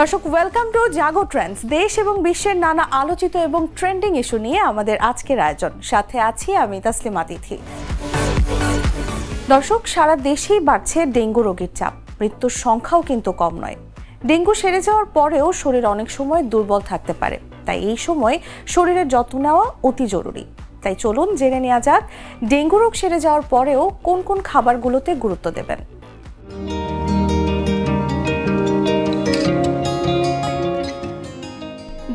দর্শক welcome to Jago Trends. দেশ এবং বিশ্বের নানা আলোচিত এবং ট্রেন্ডিং ইস্যু নিয়ে আমাদের আজকের আয়োজন। সাথে আছি আমি তাসলিমা তিথি। দর্শক, সারা দেশেই বাড়ছে ডেঙ্গু রোগীর চাপ, মৃত্যুর সংখ্যাও কিন্তু কম নয়। ডেঙ্গু সেরে যাওয়ার পরেও শরীর অনেক সময় দুর্বল থাকতে পারে, তাই এই সময় শরীরের যত্ন নেওয়া অতি জরুরি। তাই চলুন জেনে নেওয়া যাক ডেঙ্গু রোগ সেরে যাওয়ার পরেও কোন কোন খাবারগুলোতে গুরুত্ব দেবেন।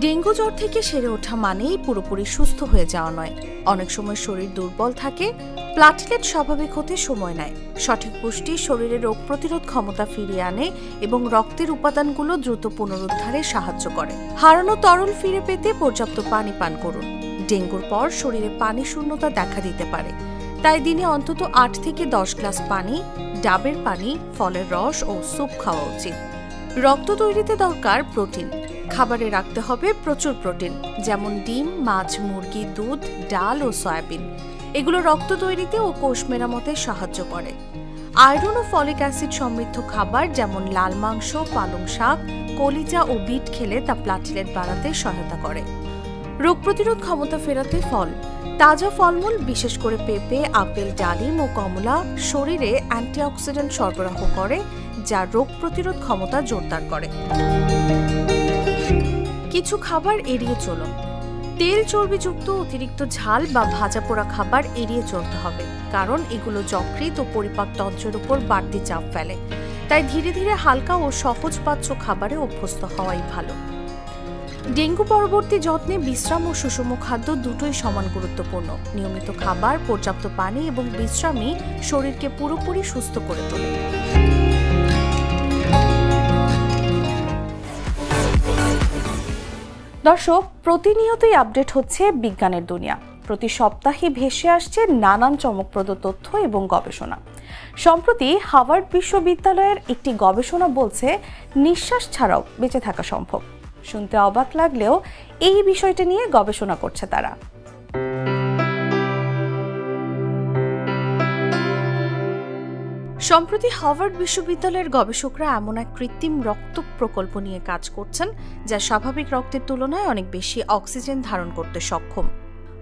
ডেঙ্গু জ্বর থেকে সেরে ওঠা মানেই পুরোপুরি সুস্থ হয়ে যাওয়া নয়। অনেক সময় শরীর দুর্বল থাকে, প্লাটিলেট স্বাভাবিক হতে সময় নেয়। সঠিক পুষ্টি শরীরে রোগ প্রতিরোধ ক্ষমতা ফিরিয়ে আনে এবং রক্তের উপাদানগুলো দ্রুত পুনরুদ্ধারে সাহায্য করে। হারানো তরল ফিরে পেতে পর্যাপ্ত পানি পান করুন। ডেঙ্গুর পর শরীরে পানি শূন্যতা দেখা দিতে পারে, তাই দিনে অন্তত 8 থেকে 10 গ্লাস পানি, ডাবের পানি, ফলের রস ও স্যুপ খাওয়া উচিত। রক্ত তৈরিতে দরকার প্রোটিন। খাবারে রাখতে হবে প্রচুর প্রোটিন, যেমন ডিম, মাছ, মুরগি, দুধ, ডাল ও সয়াবিন। এগুলো রক্ত তৈরিতে ও কোষ মেরামতে সাহায্য করে। আয়রন ও ফলিক অ্যাসিড সমৃদ্ধ খাবার যেমন লাল মাংস, পালং শাক, কলিজা ও বিট খেলে তা প্লাটিলেট বাড়াতে সহায়তা করে। রোগ প্রতিরোধ ক্ষমতা ফেরাতে ফল, তাজা ফলমূল বিশেষ করে পেঁপে, আপেল, ডালিম ও কমলা শরীরে অ্যান্টিঅক্সিডেন্ট সরবরাহ করে, যা রোগ প্রতিরোধ ক্ষমতা জোরদার করে। কিছু খাবার এড়িয়ে চলুন। তেল চর্বিযুক্ত অতিরিক্ত ঝাল বা ভাজা পোড়া খাবার এড়িয়ে চলতে হবে, কারণ এগুলো যকৃৎ ও পরিপাকতন্ত্রের উপর বাড়তি চাপ ফেলে। তাই ধীরে ধীরে হালকা ও সহজপাচ্য খাবারে অভ্যস্ত হওয়াই ভালো। ডেঙ্গু পরবর্তী যত্নে বিশ্রাম ও সুষম খাদ্য দুটোই সমান গুরুত্বপূর্ণ। নিয়মিত খাবার, পর্যাপ্ত পানি এবং বিশ্রামই শরীরকে পুরোপুরি সুস্থ করে তোলে। দর্শক, প্রতিনিয়তই আপডেট হচ্ছে বিজ্ঞানের দুনিয়া। প্রতি সপ্তাহে ভেসে আসছে নানান চমকপ্রদ তথ্য এবং গবেষণা। সম্প্রতি হার্ভার্ড বিশ্ববিদ্যালয়ের একটি গবেষণা বলছে নিঃশ্বাস ছাড়াও বেঁচে থাকা সম্ভব। শুনতে অবাক লাগলেও এই বিষয়টা নিয়ে গবেষণা করছে তারা। সম্প্রতি হার্ভার্ড বিশ্ববিদ্যালয়ের গবেষকরা এমন এক কৃত্রিম রক্ত প্রকল্প নিয়ে কাজ করছেন, যা স্বাভাবিক রক্তের তুলনায় অনেক বেশি অক্সিজেন ধারণ করতে সক্ষম।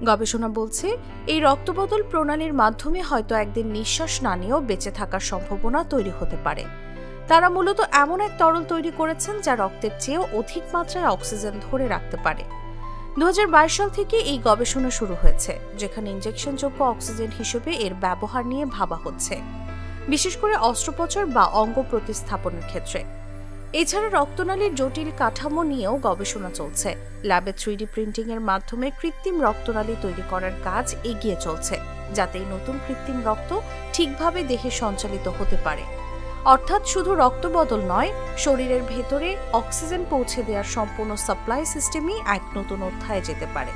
গবেষণা বলছে এই রক্তবদল প্রণালীর মাধ্যমে হয়তো একদিন নিঃশ্বাস না নিয়েও বেঁচে থাকার সম্ভাবনা তৈরি হতে পারে। তারা মূলত এমন এক তরল তৈরি করেছেন যা রক্তের চেয়েও অধিক মাত্রায় অক্সিজেন ধরে রাখতে পারে। 2022 সাল থেকে এই গবেষণা শুরু হয়েছে, যেখানে ইনজেকশনযোগ্য অক্সিজেন হিসেবে এর ব্যবহার নিয়ে ভাবা হচ্ছে, বিশেষ করে অস্ত্রোপচার বা অঙ্গ প্রতিস্থাপনের ক্ষেত্রে। এছাড়া রক্তনালীর জটিল কাঠামো নিয়েও গবেষণা চলছে। ল্যাবে 3D প্রিন্টিং এর মাধ্যমে কৃত্রিম রক্তনালী তৈরি করার কাজ এগিয়ে চলছে, যাতে এই নতুন কৃত্রিম রক্ত ঠিকভাবে দেহে সঞ্চালিত হতে পারে। অর্থাৎ শুধু রক্ত বদল নয়, শরীরের ভেতরে অক্সিজেন পৌঁছে দেওয়ার সম্পূর্ণ সাপ্লাই সিস্টেমই এক নতুন অধ্যায়ে যেতে পারে।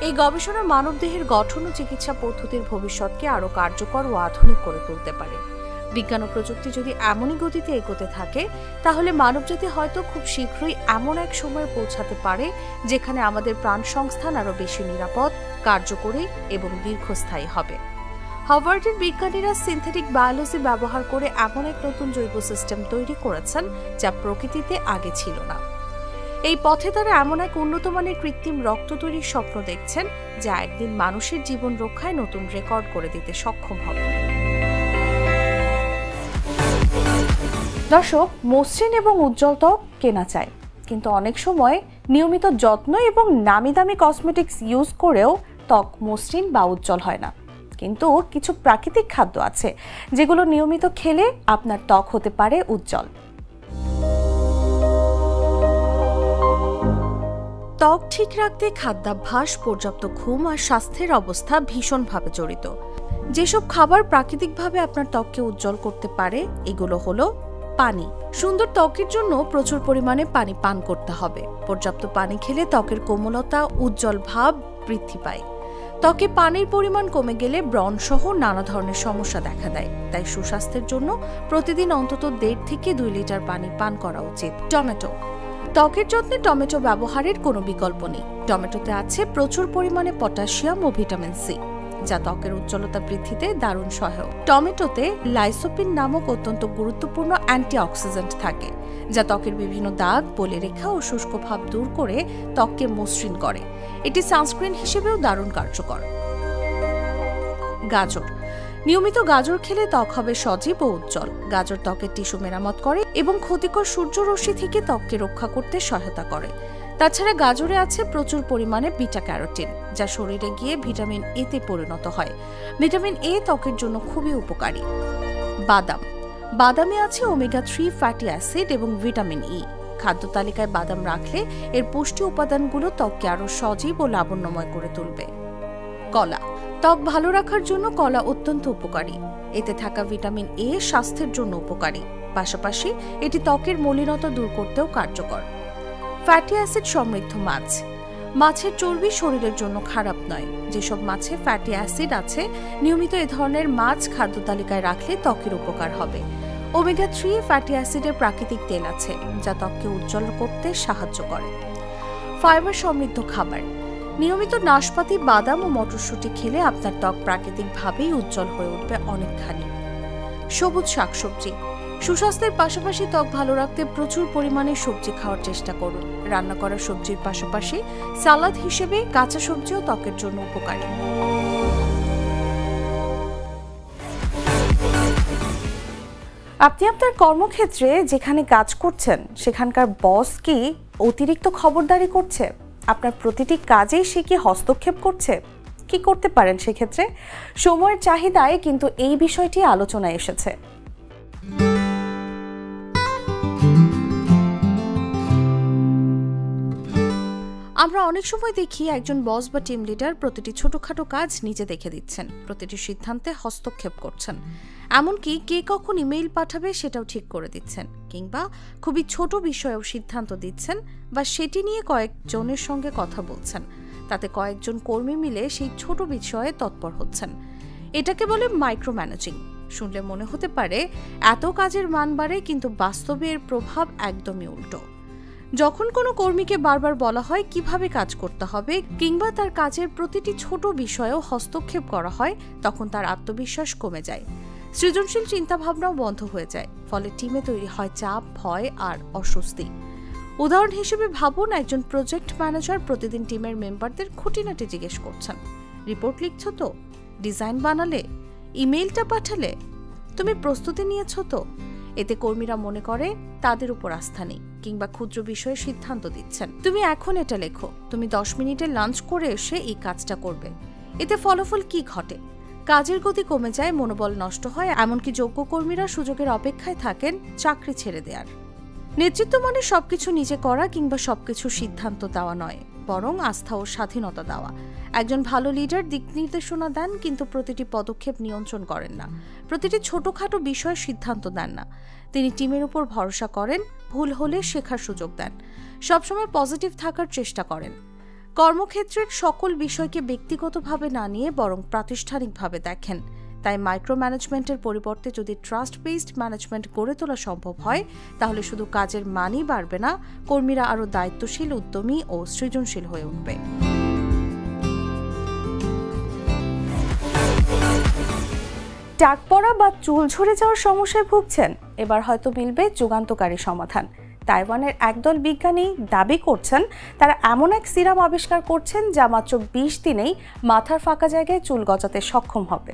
এই গবেষণা মানবদেহের গঠন ও চিকিৎসা পদ্ধতির ভবিষ্যৎকে আরও কার্যকর ও আধুনিক করে তুলতে পারে। বিজ্ঞান ও প্রযুক্তি যদি এমনই গতিতে এগোতে থাকে, তাহলে মানবজাতি হয়তো খুব শীঘ্রই এমন এক সময় পৌঁছাতে পারে যেখানে আমাদের প্রাণ সংস্থান আরও বেশি নিরাপদ, কার্যকরী এবং দীর্ঘস্থায়ী হবে। হার্ভার্ডের বিজ্ঞানীরা সিনথেটিক বায়োলজি ব্যবহার করে এমন এক নতুন জৈব সিস্টেম তৈরি করেছেন যা প্রকৃতিতে আগে ছিল না। এই পথে তারা এমন এক উন্নত মানের কৃত্রিম রক্ত তৈরির স্বপ্ন দেখছেন, যা একদিন মানুষের জীবন রক্ষায় নতুন রেকর্ড করে দিতে সক্ষম হবে। দর্শক, মসৃণ এবং উজ্জ্বল ত্বক কেনা চায়, কিন্তু অনেক সময় নিয়মিত যত্ন এবং নামি দামি কসমেটিক্স ইউজ করেও ত্বক মসৃণ বা উজ্জ্বল হয় না। কিন্তু কিছু প্রাকৃতিক খাদ্য আছে যেগুলো নিয়মিত খেলে আপনার ত্বক হতে পারে উজ্জ্বল। ত্বক ঠিক রাখতে খাদ্যাভ্যাস, পর্যাপ্ত ঘুম আর স্বাস্থ্যের অবস্থা ভীষণভাবে জড়িত। যেসব খাবার প্রাকৃতিকভাবে আপনার ত্বককে উজ্জ্বল করতে পারে, এগুলো হলো পানি। সুন্দর ত্বকের জন্য প্রচুর পরিমাণে পানি পান করতে হবে। পর্যাপ্ত পানি খেলে ত্বকের কোমলতা, উজ্জ্বল ভাব বৃদ্ধি পায়। ত্বকে পানির পরিমাণ কমে গেলে ব্রণ সহ নানা ধরনের সমস্যা দেখা দেয়। তাই সুস্বাস্থ্যের জন্য প্রতিদিন অন্তত 1.5 থেকে 2 লিটার পানি পান করা উচিত। টমেটো। ত্বকের যত্নে টমেটো ব্যবহারের কোনো বিকল্প নেই। টমেটোতে আছে প্রচুর পরিমাণে পটাশিয়াম ও ভিটামিন সি। যা ত্বকের উজ্জ্বলতা বৃদ্ধিতে দারুণ সহায়ক। টমেটোতে লাইসোপিন নামক অত্যন্ত গুরুত্বপূর্ণ অ্যান্টিঅক্সিডেন্ট থাকে, যা ত্বকের বিভিন্ন দাগ, বলিরেখা ও শুষ্ক ভাব দূর করে ত্বককে মসৃণ করে। এটি সানস্ক্রিন হিসেবেও দারুণ কার্যকর। গাজর। নিয়মিত গাজর খেলে ত্বক হবে সজীব ও উজ্জ্বল। গাজর ত্বকের টিস্যু মেরামত করে এবং ক্ষতিকর সূর্যরশ্মি থেকে ত্বককে রক্ষা করতে সহায়তা করে। তাছাড়া গাজরে আছে প্রচুর পরিমাণে বিটা ক্যারোটিন, যা শরীরে গিয়ে ভিটামিন এ তে পরিণত হয়। ভিটামিন এ ত্বকের জন্য খুবই উপকারী। বাদাম। বাদামে আছে ওমেগা 3 ফ্যাটি অ্যাসিড এবং ভিটামিন ই। খাদ্য তালিকায় বাদাম রাখলে এর পুষ্টি উপাদানগুলো ত্বককে আরও সজীব ও লাবণ্যময় করে তুলবে। কলা। ত্বক ভালো রাখার জন্য কলা অত্যন্ত উপকারী। এতে থাকা ভিটামিন এ স্বাস্থ্যের জন্য উপকারী, পাশাপাশি এটি ত্বকের মলিনতা দূর করতেও কার্যকর। ফ্যাটি অ্যাসিড সমৃদ্ধ মাছ। মাছের চর্বি শরীরের জন্য খারাপ নয়। যেসব মাছে ফ্যাটি অ্যাসিড আছে, নিয়মিত এ ধরনের মাছ খাদ্য তালিকায় রাখলে ত্বকের উপকার হবে। ওমেগা 3 ফ্যাটি অ্যাসিডের প্রাকৃতিক তেল আছে, যা ত্বককে উজ্জ্বল করতে সাহায্য করে। ফাইবার সমৃদ্ধ খাবার। নিয়মিত নাশপাতি, বাদাম ও মটরশুঁটি খেলে আপনার ত্বক প্রাকৃতিকভাবেই উজ্জ্বল হয়ে উঠবে অনেকখানি। সবুজ শাকসবজি। সুস্বাস্থ্যের পাশাপাশি ত্বক ভালো রাখতে প্রচুর পরিমাণে সবজি খাওয়ার চেষ্টা করুন। রান্না করা সবজির পাশাপাশি সালাদ হিসেবে কাঁচা সবজিও ত্বকের জন্য উপকারী। আপনি আপনার কর্মক্ষেত্রে যেখানে কাজ করছেন সেখানকার বস কি অতিরিক্ত খবরদারি করছে? আপনার প্রতিটি কাজেই সে কি হস্তক্ষেপ করছে? কি করতে পারেন সেক্ষেত্রে? সময়ের চাহিদায় কিন্তু এই বিষয়টি আলোচনায় এসেছে। আমরা অনেক সময় দেখি একজন বস বা টিম লিডার প্রতিটি ছোটখাটো কাজ নিজে দেখে দিচ্ছেন, প্রতিটি সিদ্ধান্তে হস্তক্ষেপ করছেন, এমনকি কে কখন ইমেইল পাঠাবে সেটাও ঠিক করে দিচ্ছেন, কিংবা খুবই ছোট বিষয়েও সিদ্ধান্ত দিচ্ছেন বা সেটি নিয়ে কয়েকজনের সঙ্গে কথা বলছেন। তাতে কয়েকজন কর্মী মিলে সেই ছোট বিষয়ে তৎপর হচ্ছেন। এটাকে বলে মাইক্রো ম্যানেজিং। শুনলে মনে হতে পারে এত কাজের মান বাড়ে, কিন্তু বাস্তবে এর প্রভাব একদমই উল্টো। যখন কোনো কর্মীকে বারবার বলা হয় কিভাবে কাজ করতে হবে, কিংবা তার কাজের প্রতিটি ছোট বিষয়েও হস্তক্ষেপ করা হয়, তখন তার আত্মবিশ্বাস কমে যায়, সৃজনশীল চিন্তাভাবনাও বন্ধ হয়ে যায়। ফলে টিমে তৈরি হয় চাপ, ভয় আর অস্বস্তি। উদাহরণ হিসেবে ভাবুন, একজন প্রজেক্ট ম্যানেজার প্রতিদিন টিমের মেম্বারদের খুঁটিনাটি জিজ্ঞেস করছেন, রিপোর্ট লিখছ তো, ডিজাইন বানালে, ইমেইলটা পাঠালে, তুমি প্রস্তুতি নিয়েছ তো? এতে কর্মীরা মনে করে তাদের উপর আস্থা নেই, কিংবা ক্ষুদ্র বিষয়ে সিদ্ধান্ত দিচ্ছেন, তুমি এখন এটা লেখো, তুমি 10 মিনিটে লাঞ্চ করে এসে এই কাজটা করবে। এতে ফলাফল কি ঘটে? কাজের গতি কমে যায়, মনোবল নষ্ট হয়, এমনকি যোগ্য কর্মীরা সুযোগের অপেক্ষায় থাকেন চাকরি ছেড়ে দেওয়ার। নেতৃত্ব মানে সবকিছু নিজে করা কিংবা সবকিছু সিদ্ধান্ত দেওয়া নয়, বরং আস্থা ও স্বাধীনতা দেওয়া। একজন ভালো লিডার দিক নির্দেশনা দেন, কিন্তু প্রতিটি পদক্ষেপ নিয়ন্ত্রণ করেন না, প্রতিটি ছোটখাটো বিষয়ে সিদ্ধান্ত দেন না। তিনি টিমের উপর ভরসা করেন, ভুল হলে শেখার সুযোগ দেন, সবসময় পজিটিভ থাকার চেষ্টা করেন। কর্মক্ষেত্রের সকল বিষয়কে ব্যক্তিগতভাবে না নিয়ে বরং প্রাতিষ্ঠানিকভাবে দেখেন। তাই মাইক্রো ম্যানেজমেন্টের পরিবর্তে যদি ট্রাস্ট বেসড ম্যানেজমেন্ট গড়ে তোলা সম্ভব হয়, তাহলে শুধু কাজের মানই বাড়বে না, কর্মীরা আরও দায়িত্বশীল, উদ্যমী ও সৃজনশীল হয়ে উঠবে। টাক পড়া বা চুল ঝরে যাওয়ার সমস্যায় ভুগছেন? এবার হয়তো মিলবে যুগান্তকারী সমাধান। তাইওয়ানের একদল বিজ্ঞানী দাবি করছেন তারা এমন এক সিরাম আবিষ্কার করছেন যা মাত্র 20 দিনেই মাথার ফাঁকা জায়গায় চুল গজাতে সক্ষম হবে।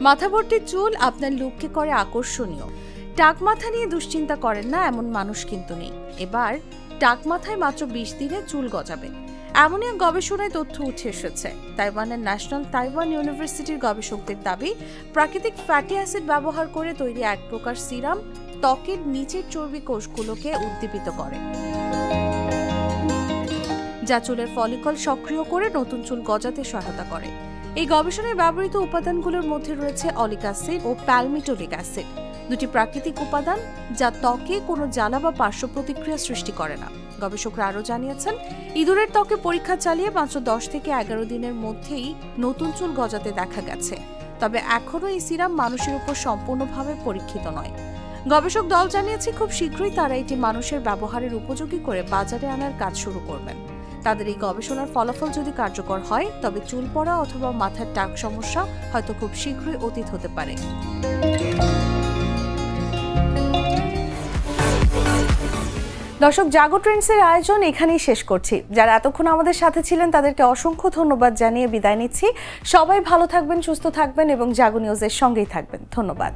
মাথা ভর্তি চুল আপনার লুককে করে আকর্ষণীয়। টাক মাথা নিয়ে দুশ্চিন্তা করেন না এমন মানুষ কিন্তু নেই। এবার টাক মাথায় মাত্র 20 দিনে চুল গজাবে, এমনই এক গবেষণায় তথ্য উঠে এসেছে। তাইওয়ানের ন্যাশনাল তাইওয়ান ইউনিভার্সিটির গবেষকদের দাবি, প্রাকৃতিক ফ্যাটি অ্যাসিড ব্যবহার করে তৈরি এক প্রকার সিরাম ত্বকের নিচের চর্বি কোষগুলোকে উদ্দীপিত করে, যা চুলের ফলিকল সক্রিয় করে নতুন চুল গজাতে সহায়তা করে। এই গবেষণায় ব্যবহৃত উপাদানগুলোর মধ্যে রয়েছে অলিক অ্যাসিড ও প্যালমিটোলিক অ্যাসিড, দুটি প্রাকৃতিক উপাদান যা ত্বকে কোনো জ্বালা বা পার্শ্ব প্রতিক্রিয়া সৃষ্টি করে না। গবেষকরা আরও জানিয়েছেন, ইঁদুরের ত্বকে পরীক্ষা চালিয়ে মাত্র 10 থেকে 11 দিনের মধ্যেই নতুন চুল গজাতে দেখা গেছে। তবে এখনও এই সিরাম মানুষের উপর সম্পূর্ণভাবে পরীক্ষিত নয়। গবেষক দল জানিয়েছে খুব শীঘ্রই তারা এটি মানুষের ব্যবহারের উপযোগী করে বাজারে আনার কাজ শুরু করবেন। তাদের এই গবেষণার ফলাফল যদি কার্যকর হয় তবে চুল পড়া অথবা মাথার টাক সমস্যা হয়তো খুব শীঘ্রই অতীত হতে পারে। দর্শক, জাগো ট্রেন্ডসের আয়োজন এখানেই শেষ করছি। যারা এতক্ষণ আমাদের সাথে ছিলেন তাদেরকে অসংখ্য ধন্যবাদ জানিয়ে বিদায় নিচ্ছি। সবাই ভালো থাকবেন, সুস্থ থাকবেন এবং জাগো নিউজের সঙ্গেই থাকবেন। ধন্যবাদ।